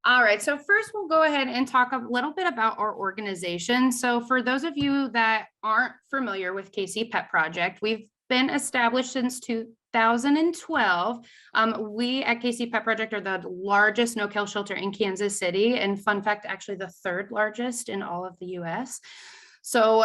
All right, so first we'll go ahead and talk a little bit about our organization. So for those of you that aren't familiar with KC Pet Project, we've been established since 2012. We at KC Pet Project are the largest no-kill shelter in Kansas City, and fun fact, actually the third largest in all of the US. So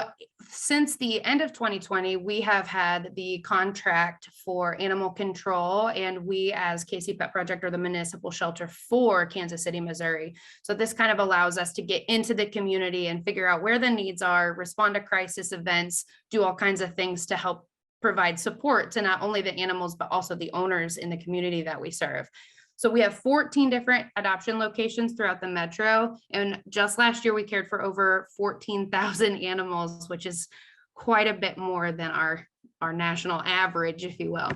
since the end of 2020, we have had the contract for animal control, and we as KC Pet Project are the municipal shelter for Kansas City, Missouri. So this kind of allows us to get into the community and figure out where the needs are, respond to crisis events, do all kinds of things to help provide support to not only the animals, but also the owners in the community that we serve. So we have 14 different adoption locations throughout the metro. And just last year, we cared for over 14,000 animals, which is quite a bit more than our national average, if you will.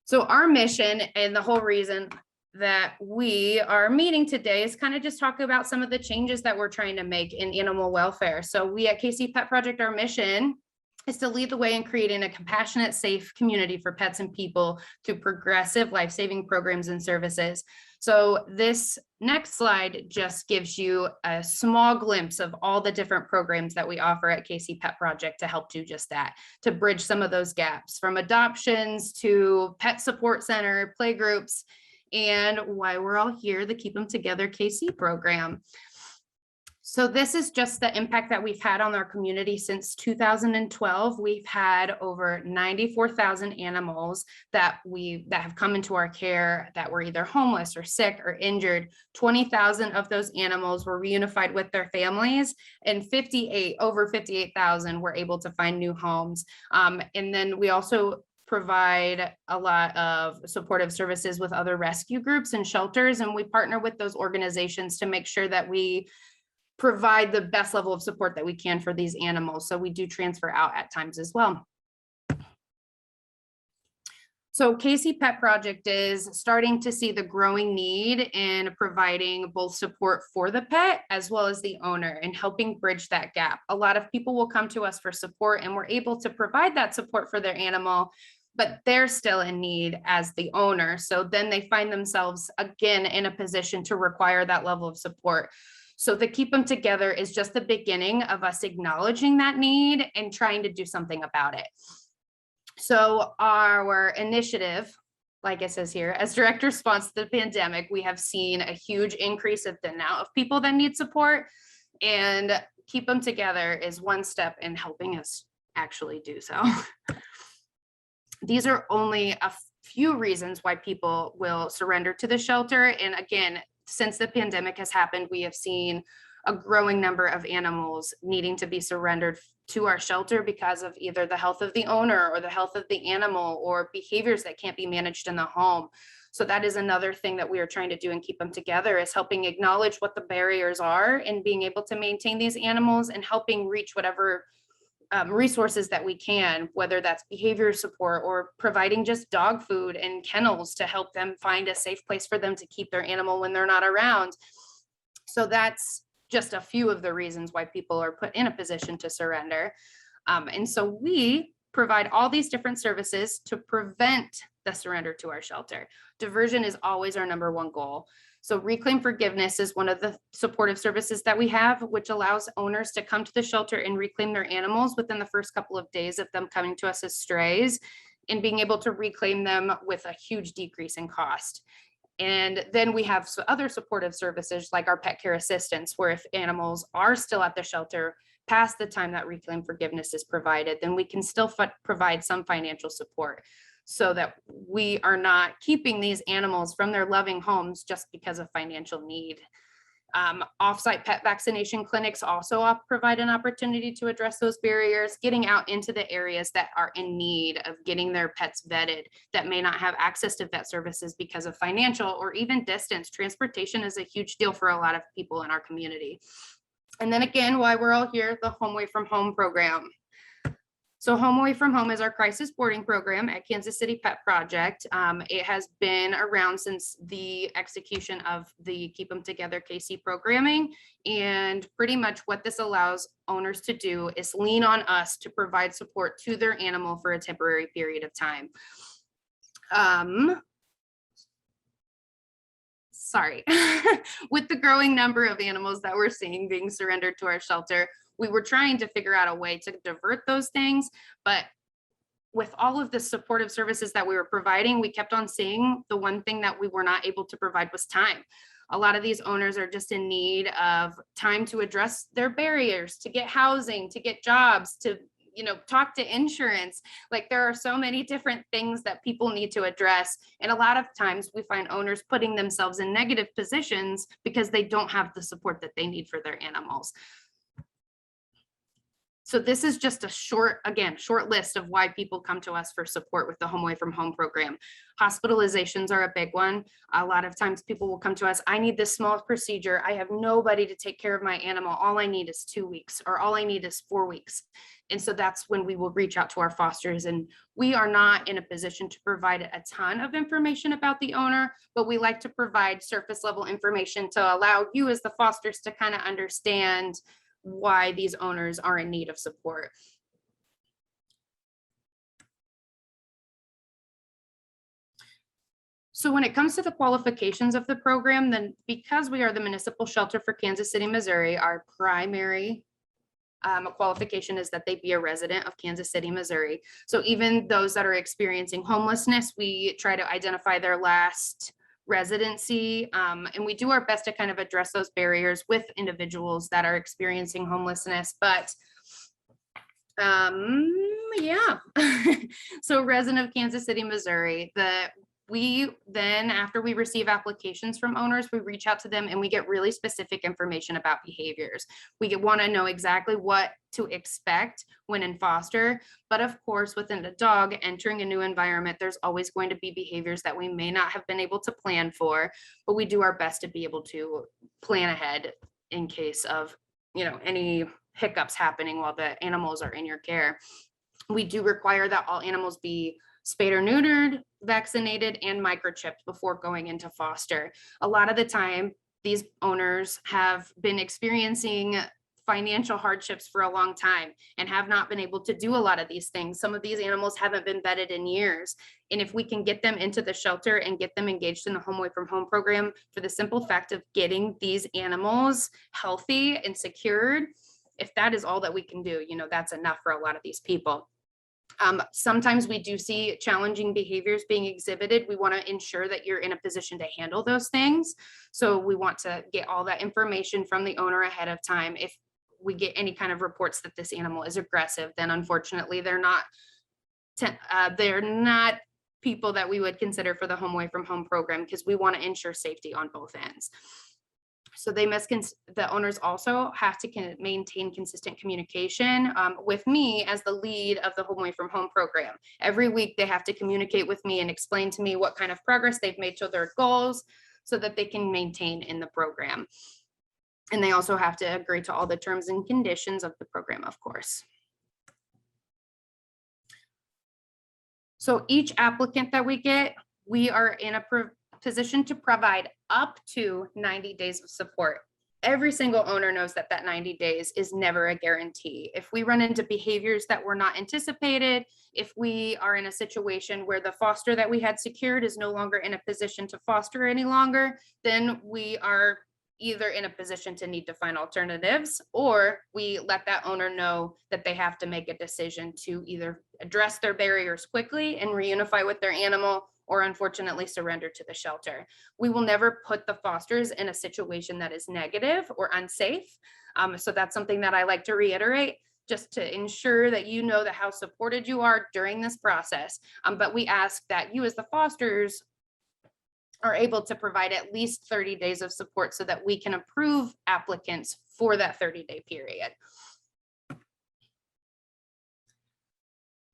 So our mission and the whole reason that we are meeting today is kind of just talk about some of the changes that we're trying to make in animal welfare. So we at KC Pet Project, our mission is to lead the way in creating a compassionate, safe community for pets and people through progressive life-saving programs and services. So this next slide just gives you a small glimpse of all the different programs that we offer at KC Pet Project to help do just that, to bridge some of those gaps, from adoptions to pet support center, play groups, and why we're all here, the Keep Them Together KC program. So this is just the impact that we've had on our community since 2012. We've had over 94,000 animals that have come into our care that were either homeless or sick or injured. 20,000 of those animals were reunified with their families, and over 58,000 were able to find new homes. And then we also provide a lot of supportive services with other rescue groups and shelters, and we partner with those organizations to make sure that we provide the best level of support that we can for these animals. So we do transfer out at times as well. So KC Pet Project is starting to see the growing need in providing both support for the pet as well as the owner and helping bridge that gap. A lot of people will come to us for support, and we're able to provide that support for their animal, but they're still in need as the owner. So then they find themselves again in a position to require that level of support. So the Keep Them Together is just the beginning of us acknowledging that need and trying to do something about it. So our initiative, like it says here, as direct response to the pandemic, we have seen a huge increase of the amount of people that need support, and Keep Them Together is one step in helping us actually do so. These are only a few reasons why people will surrender to the shelter. And again, since the pandemic has happened, we have seen a growing number of animals needing to be surrendered to our shelter because of either the health of the owner or the health of the animal or behaviors that can't be managed in the home. So that is another thing that we are trying to do and Keep Them Together, is helping acknowledge what the barriers are and being able to maintain these animals and helping reach whatever resources that we can, whether that's behavior support or providing just dog food and kennels to help them find a safe place for them to keep their animal when they're not around. So that's just a few of the reasons why people are put in a position to surrender. And so we provide all these different services to prevent the surrender to our shelter. Diversion is always our number one goal. So Reclaim Forgiveness is one of the supportive services that we have, which allows owners to come to the shelter and reclaim their animals within the first couple of days of them coming to us as strays, and being able to reclaim them with a huge decrease in cost. And then we have other supportive services like our pet care assistance, where if animals are still at the shelter past the time that Reclaim Forgiveness is provided, then we can still provide some financial support, so that we are not keeping these animals from their loving homes just because of financial need. Offsite pet vaccination clinics also provide an opportunity to address those barriers, getting out into the areas that are in need of getting their pets vetted, that may not have access to vet services because of financial or even distance. Transportation is a huge deal for a lot of people in our community. And then again, why we're all here, the Home Away from Home program. So Home Away from Home is our crisis boarding program at Kansas City Pet Project. It has been around since the execution of the Keep Them Together KC programming. And pretty much what this allows owners to do is lean on us to provide support to their animal for a temporary period of time. sorry, with the growing number of animals that we're seeing being surrendered to our shelter, we were trying to figure out a way to divert those things. But with all of the supportive services that we were providing, we kept on seeing the one thing that we were not able to provide was time. A lot of these owners are just in need of time to address their barriers, to get housing, to get jobs, to talk to insurance. Like, there are so many different things that people need to address. And a lot of times we find owners putting themselves in negative positions because they don't have the support that they need for their animals. So this is just a short list of why people come to us for support with the Home Away from Home program. Hospitalizations are a big one. A lot of times people will come to us, I need this small procedure. I have nobody to take care of my animal. All I need is 2 weeks, or all I need is 4 weeks. And so that's when we will reach out to our fosters, and we are not in a position to provide a ton of information about the owner, but we like to provide surface level information to allow you as the fosters to kind of understand why these owners are in need of support. So when it comes to the qualifications of the program, then because we are the municipal shelter for Kansas City, Missouri, our primary qualification is that they be a resident of Kansas City, Missouri. So even those that are experiencing homelessness, we try to identify their last residency, and we do our best to kind of address those barriers with individuals that are experiencing homelessness. But yeah, so resident of Kansas City, Missouri, we then, after we receive applications from owners, we reach out to them and we get really specific information about behaviors. We want to know exactly what to expect when in foster, but of course, within a dog entering a new environment, there's always going to be behaviors that we may not have been able to plan for, but we do our best to be able to plan ahead in case of, any hiccups happening while the animals are in your care. We do require that all animals be spayed or neutered, vaccinated, and microchipped before going into foster. A lot of the time, these owners have been experiencing financial hardships for a long time and have not been able to do a lot of these things. Some of these animals haven't been vetted in years. And if we can get them into the shelter and get them engaged in the Home Away from Home program for the simple fact of getting these animals healthy and secured, if that is all that we can do, that's enough for a lot of these people. Sometimes we do see challenging behaviors being exhibited. We want to ensure that you're in a position to handle those things. So we want to get all that information from the owner ahead of time. If we get any kind of reports that this animal is aggressive, then unfortunately they're not people that we would consider for the Home Away from Home program, because we want to ensure safety on both ends. So the owners also have to maintain consistent communication with me as the lead of the Home Away from Home program. Every week they have to communicate with me and explain to me what kind of progress they've made to their goals so that they can maintain in the program. And they also have to agree to all the terms and conditions of the program, of course. So each applicant that we get, we are in a position to provide up to 90 days of support. Every single owner knows that 90 days is never a guarantee. If we run into behaviors that were not anticipated, if we are in a situation where the foster that we had secured is no longer in a position to foster any longer, then we are either in a position to need to find alternatives, or we let that owner know that they have to make a decision to either address their barriers quickly and reunify with their animal, or unfortunately surrender to the shelter. We will never put the fosters in a situation that is negative or unsafe. So that's something that I like to reiterate, just to ensure that you know that how supported you are during this process. But we ask that you as the fosters are able to provide at least 30 days of support so that we can approve applicants for that 30-day period.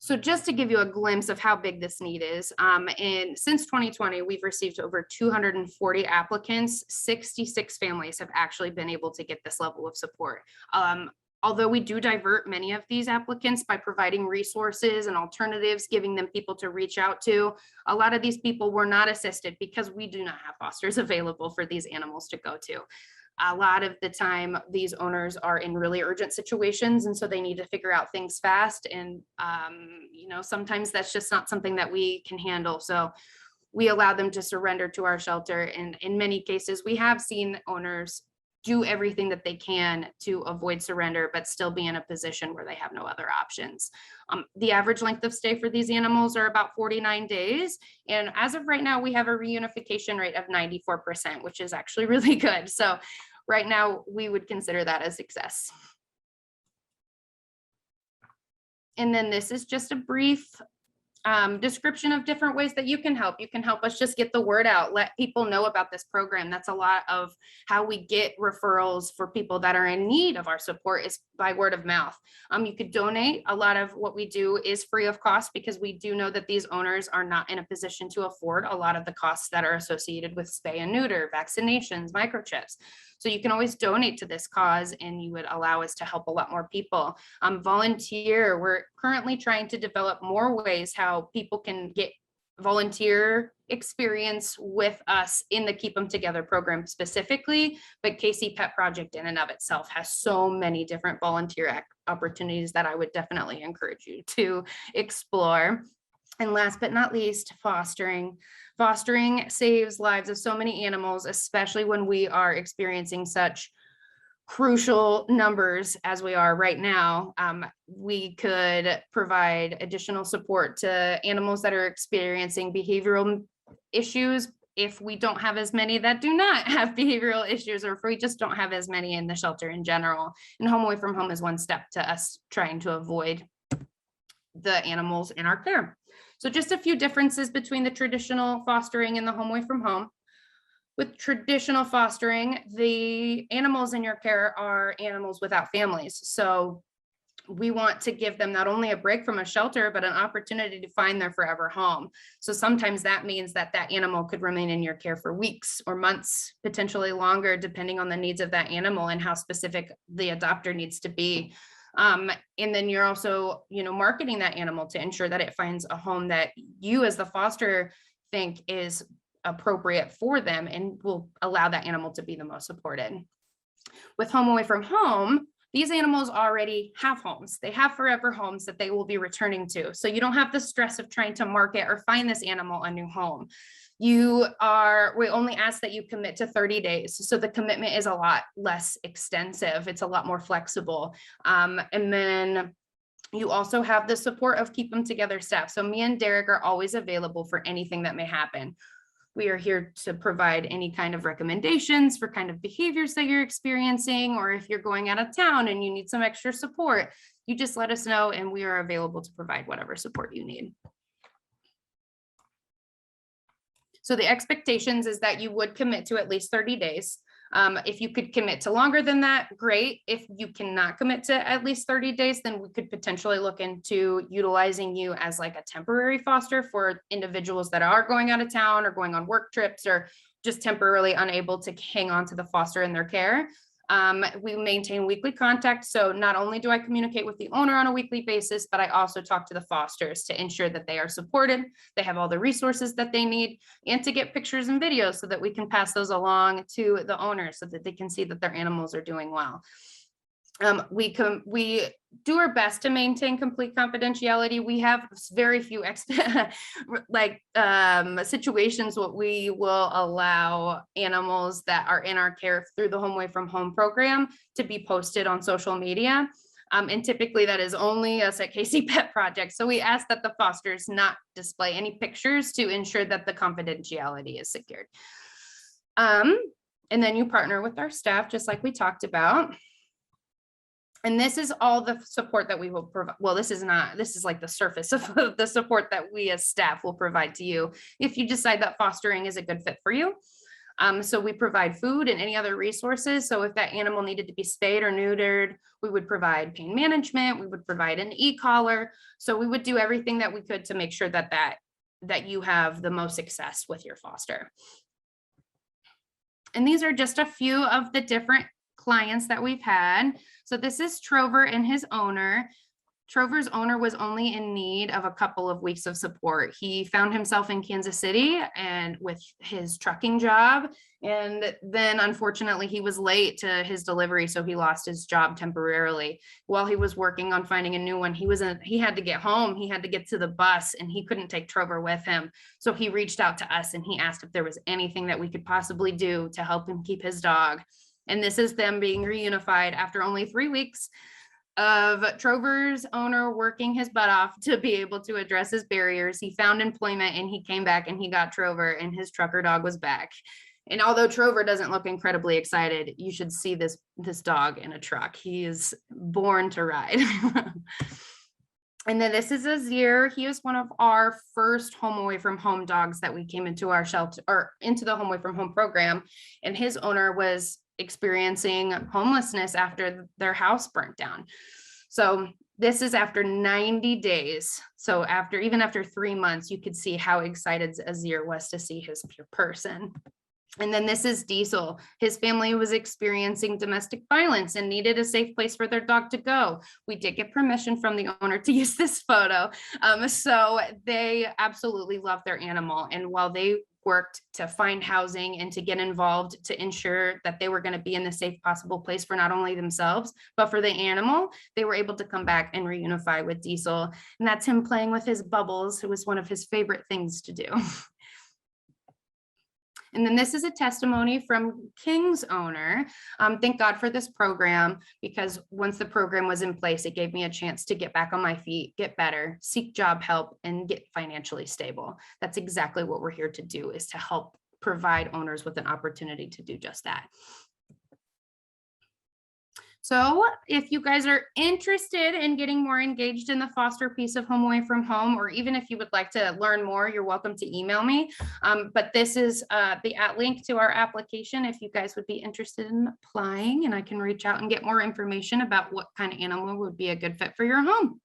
So just to give you a glimpse of how big this need is, and since 2020, we've received over 240 applicants. 66 families have actually been able to get this level of support. Although we do divert many of these applicants by providing resources and alternatives, giving them people to reach out to, a lot of these people were not assisted because we do not have fosters available for these animals to go to. A lot of the time, these owners are in really urgent situations, and so they need to figure out things fast. And, sometimes that's just not something that we can handle. So we allow them to surrender to our shelter. And in many cases, we have seen owners do everything that they can to avoid surrender, but still be in a position where they have no other options. The average length of stay for these animals are about 49 days. And as of right now, we have a reunification rate of 94%, which is actually really good. So right now, we would consider that a success. And then this is just a brief description of different ways that you can help. You can help us just get the word out, let people know about this program. That's a lot of how we get referrals for people that are in need of our support, is by word of mouth. You could donate. A lot of what we do is free of cost, because we do know that these owners are not in a position to afford a lot of the costs that are associated with spay and neuter, vaccinations, microchips. So you can always donate to this cause, and you would allow us to help a lot more people. Volunteer. We're currently trying to develop more ways how people can get volunteer experience with us in the Keep Them Together program specifically, but KC Pet Project in and of itself has so many different volunteer opportunities that I would definitely encourage you to explore. And last but not least, fostering. Fostering saves lives of so many animals, especially when we are experiencing such crucial numbers as we are right now. We could provide additional support to animals that are experiencing behavioral issues if we don't have as many that do not have behavioral issues, or if we just don't have as many in the shelter in general. And Home Away from Home is one step to us trying to avoid the animals in our care. So just a few differences between the traditional fostering and the Home Away from Home. With traditional fostering, the animals in your care are animals without families. So we want to give them not only a break from a shelter, but an opportunity to find their forever home. So sometimes that means that that animal could remain in your care for weeks or months, potentially longer, depending on the needs of that animal and how specific the adopter needs to be. And then you're also, marketing that animal to ensure that it finds a home that you as the foster think is appropriate for them and will allow that animal to be the most supported. With Home Away from Home, these animals already have homes. They have forever homes that they will be returning to. So you don't have the stress of trying to market or find this animal a new home. We only ask that you commit to 30 days. So the commitment is a lot less extensive. It's a lot more flexible. And then you also have the support of Keep Them Together staff. So me and Derek are always available for anything that may happen. We are here to provide any kind of recommendations for kind of behaviors that you're experiencing, or if you're going out of town and you need some extra support, you just let us know and we are available to provide whatever support you need. So the expectations is that you would commit to at least 30 days. If you could commit to longer than that, great. If you cannot commit to at least 30 days, then we could potentially look into utilizing you as like a temporary foster for individuals that are going out of town or going on work trips or just temporarily unable to hang on to the foster in their care. We maintain weekly contact. So not only do I communicate with the owner on a weekly basis, but I also talk to the fosters to ensure that they are supported, they have all the resources that they need, and to get pictures and videos so that we can pass those along to the owners so that they can see that their animals are doing well. We do our best to maintain complete confidentiality. We have very few situations what we will allow animals that are in our care through the Home Away from Home program to be posted on social media. And typically that is only us at KC Pet Project. So we ask that the fosters not display any pictures to ensure that the confidentiality is secured. And then you partner with our staff, just like we talked about. And this is all the support that we will provide. Well, this is like the surface of the support that we as staff will provide to you if you decide that fostering is a good fit for you. So we provide food and any other resources. So if that animal needed to be spayed or neutered, we would provide pain management, we would provide an e-collar. So we would do everything that we could to make sure that you have the most success with your foster. And these are just a few of the different clients that we've had. So this is Trover and his owner. Trover's owner was only in need of a couple of weeks of support. He found himself in Kansas City and with his trucking job. And then unfortunately he was late to his delivery. So he lost his job temporarily while he was working on finding a new one. He had to get home. He had to get to the bus and he couldn't take Trover with him. So he reached out to us and he asked if there was anything that we could possibly do to help him keep his dog. And this is them being reunified after only 3 weeks of Trover's owner working his butt off to be able to address his barriers. He found employment and he came back and he got Trover and his trucker dog was back. And although Trover doesn't look incredibly excited, you should see this dog in a truck. He is born to ride. And then this is Azir. He is one of our first home away from home dogs that we came into our shelter or into the home away from home program. And his owner was experiencing homelessness after their house burnt down. So this is after 90 days. So even after 3 months, you could see how excited Azir was to see his person. And then this is Diesel. His family was experiencing domestic violence and needed a safe place for their dog to go. We did get permission from the owner to use this photo. So they absolutely love their animal. And while they worked to find housing and to get involved to ensure that they were going to be in the safe possible place for not only themselves, but for the animal, they were able to come back and reunify with Diesel. And that's him playing with his bubbles. It was one of his favorite things to do. And then this is a testimony from King's owner. Thank God for this program, because once the program was in place, it gave me a chance to get back on my feet, get better, seek job help, and get financially stable. That's exactly what we're here to do, is to help provide owners with an opportunity to do just that. So if you guys are interested in getting more engaged in the foster piece of home away from home, or even if you would like to learn more, you're welcome to email me. But this is the link to our application if you guys would be interested in applying, and I can reach out and get more information about what kind of animal would be a good fit for your home.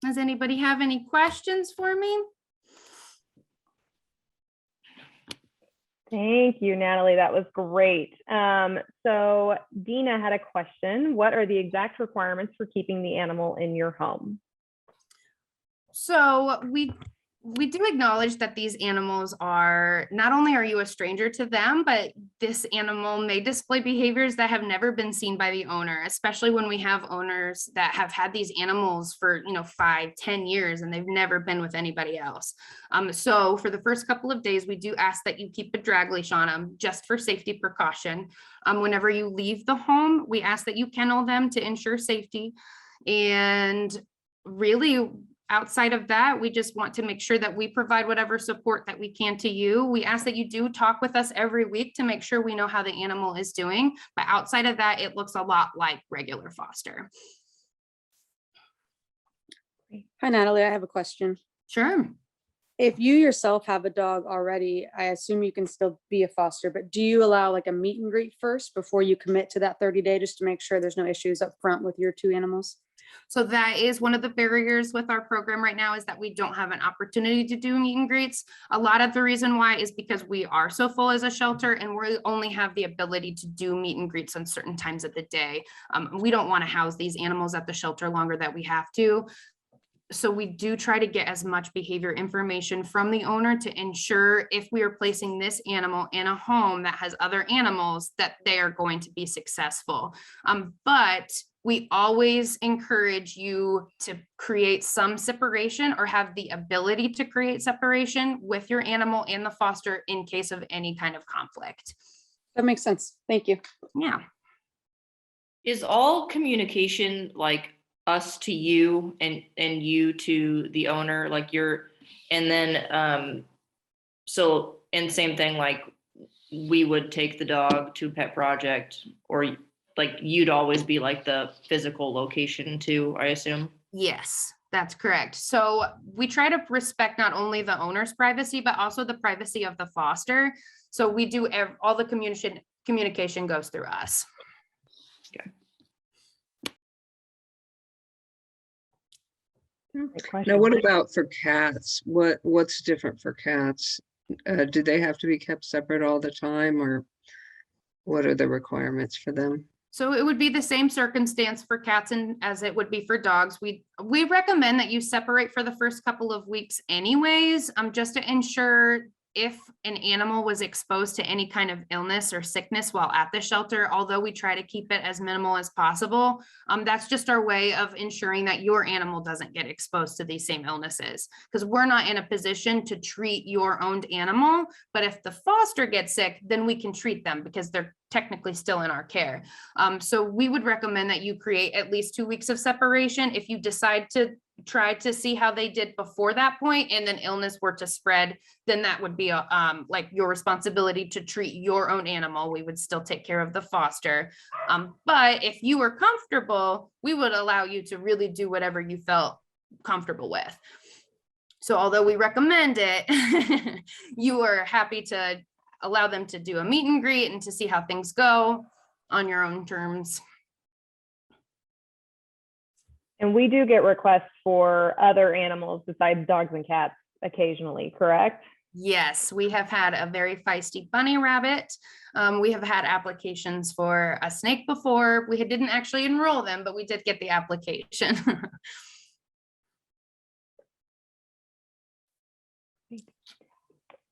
Does anybody have any questions for me? Thank you, Natalie. That was great. So Dina had a question. What are the exact requirements for keeping the animal in your home? So we do acknowledge that these animals are, not only are you a stranger to them, but this animal may display behaviors that have never been seen by the owner, especially when we have owners that have had these animals for 5-10 years and they've never been with anybody else. So for the first couple of days, we do ask that you keep a drag leash on them just for safety precaution. Whenever you leave the home, we ask that you kennel them to ensure safety. And really, outside of that, we just want to make sure that we provide whatever support that we can to you. We ask that you do talk with us every week to make sure we know how the animal is doing. But outside of that, it looks a lot like regular foster. Hi, Natalie. I have a question. Sure. If you yourself have a dog already, I assume you can still be a foster, but do you allow like a meet and greet first before you commit to that 30-day, just to make sure there's no issues up front with your 2 animals? So that is one of the barriers with our program right now, is that we don't have an opportunity to do meet and greets. A lot of the reason why is because we are so full as a shelter and we only have the ability to do meet and greets on certain times of the day. We don't want to house these animals at the shelter longer than we have to. So we do try to get as much behavior information from the owner to ensure if we are placing this animal in a home that has other animals, that they are going to be successful. But we always encourage you to create some separation or have the ability to create separation with your animal and the foster in case of any kind of conflict. That makes sense. Thank you. Yeah. Is all communication like us to you and you to the owner, like and then so, and same thing, like we would take the dog to Pet Project, or like you'd always be like the physical location too, I assume? Yes, That's correct. So we try to respect not only the owner's privacy, but also the privacy of the foster. So we do all the communication goes through us. Okay. Now, what about for cats? What's different for cats? Do they have to be kept separate all the time, or what are the requirements for them? So it would be the same circumstance for cats and as it would be for dogs. We recommend that you separate for the first couple of weeks anyways, just to ensure if an animal was exposed to any kind of illness or sickness while at the shelter, although we try to keep it as minimal as possible. That's just our way of ensuring that your animal doesn't get exposed to these same illnesses, because we're not in a position to treat your owned animal. But if the foster gets sick, then we can treat them because they're technically still in our care. So we would recommend that you create at least 2 weeks of separation. If you decide to try to see how they did before that point and then illness were to spread, then that would be like your responsibility to treat your own animal. We would still take care of the foster. But if you were comfortable, we would allow you to really do whatever you felt comfortable with. So although we recommend it, you are happy to allow them to do a meet and greet and to see how things go on your own terms. And we do get requests for other animals besides dogs and cats occasionally, correct? Yes, we have had a very feisty bunny rabbit. We have had applications for a snake before. We didn't actually enroll them, but we did get the application.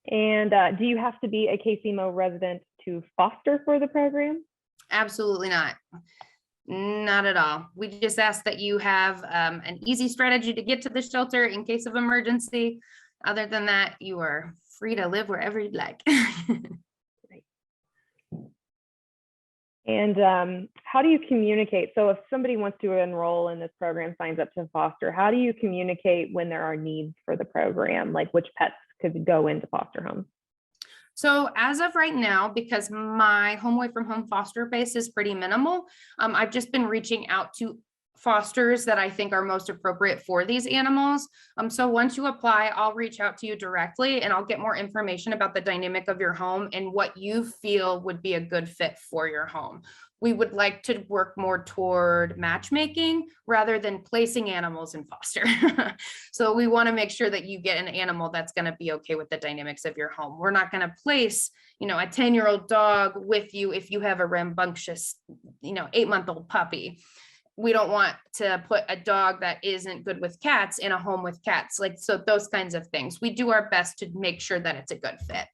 And do you have to be a KCMO resident to foster for the program? Absolutely not. Not at all. We just ask that you have an easy strategy to get to the shelter in case of emergency. Other than that, you are free to live wherever you'd like. And how do you communicate? So if somebody wants to enroll in this program, signs up to foster, how do you communicate when there are needs for the program, like which pets could go into foster homes? So as of right now, because my home away from home foster base is pretty minimal, I've just been reaching out to fosters that I think are most appropriate for these animals. So once you apply, I'll reach out to you directly and I'll get more information about the dynamic of your home and what you feel would be a good fit for your home. We would like to work more toward matchmaking rather than placing animals in foster. So we want to make sure that you get an animal that's going to be okay with the dynamics of your home. We're not going to place, a 10-year-old dog with you if you have a rambunctious, 8-month-old puppy. We don't want to put a dog that isn't good with cats in a home with cats, so those kinds of things. We do our best to make sure that it's a good fit.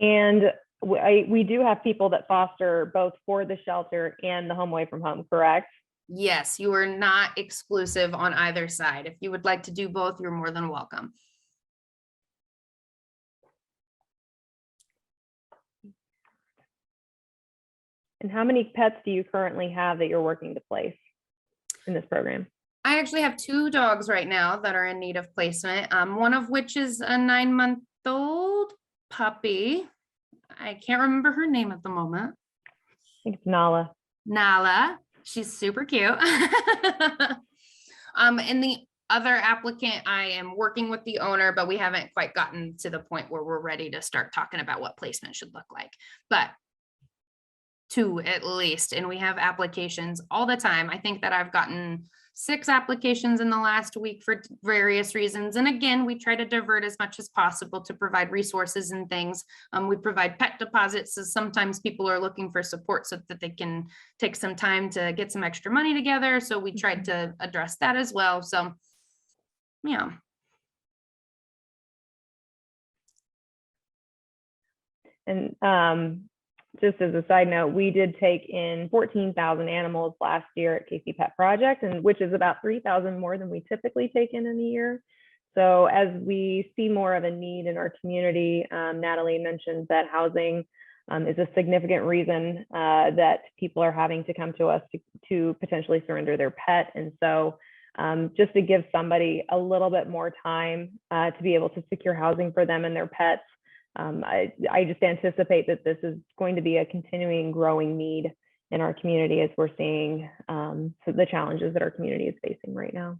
And we do have people that foster both for the shelter and the home away from home, correct? Yes, you are not exclusive on either side. If you would like to do both, you're more than welcome. And how many pets do you currently have that you're working to place in this program? I actually have 2 dogs right now that are in need of placement. One of which is a 9-month-old puppy. I can't remember her name at the moment. I think it's Nala. Nala. She's super cute. And the other applicant, I am working with the owner, but we haven't quite gotten to the point where we're ready to start talking about what placement should look like. But 2 at least, and we have applications all the time. I think that I've gotten 6 applications in the last week for various reasons. And again, we try to divert as much as possible to provide resources and things. We provide pet deposits, so sometimes people are looking for support so that they can take some time to get some extra money together. So we tried to address that as well. So yeah. And just as a side note, we did take in 14,000 animals last year at KC Pet Project, and which is about 3,000 more than we typically take in a year. So as we see more of a need in our community, Natalie mentioned that housing is a significant reason that people are having to come to us to potentially surrender their pet. And so just to give somebody a little bit more time to be able to secure housing for them and their pets, I just anticipate that this is going to be a continuing growing need in our community as we're seeing the challenges that our community is facing right now.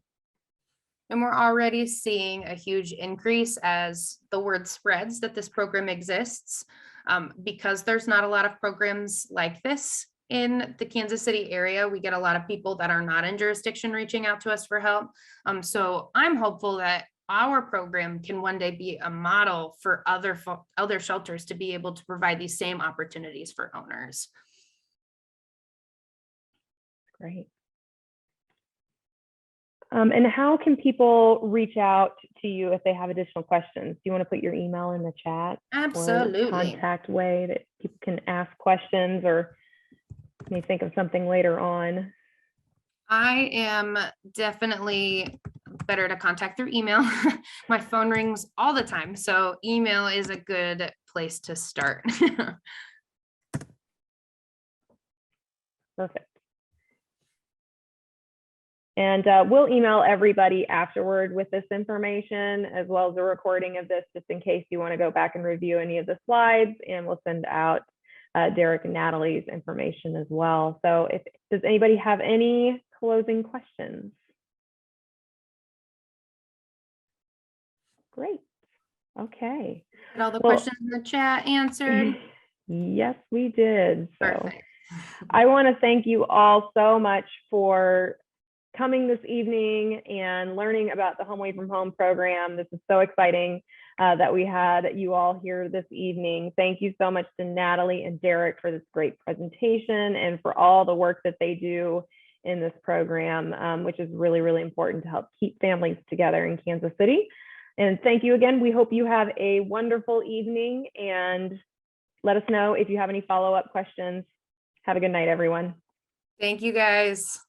And we're already seeing a huge increase as the word spreads that this program exists, because there's not a lot of programs like this in the Kansas City area. We get a lot of people that are not in jurisdiction reaching out to us for help. So I'm hopeful that our program can one day be a model for other shelters to be able to provide these same opportunities for owners. Great. And how can people reach out to you if they have additional questions? Do you want to put your email in the chat? Or Absolutely. contact way that people can ask questions or may think of something later on? I am definitely better to contact through email. My phone rings all the time, so email is a good place to start. Perfect. And we'll email everybody afterward with this information, as well as a recording of this, just in case you want to go back and review any of the slides, and we'll send out Derek and Natalie's information as well. So does anybody have any closing questions? Great. Okay. Get all the Well, questions in the chat answered. Yes, we did. So Perfect. I want to thank you all so much for coming this evening and learning about the Home Away from Home program. This is so exciting that we had you all here this evening. Thank you so much to Natalie and Derek for this great presentation and for all the work that they do in this program, which is really, really important to help keep families together in Kansas City. And thank you again. We hope you have a wonderful evening, and let us know if you have any follow-up questions. Have a good night, everyone. Thank you, guys.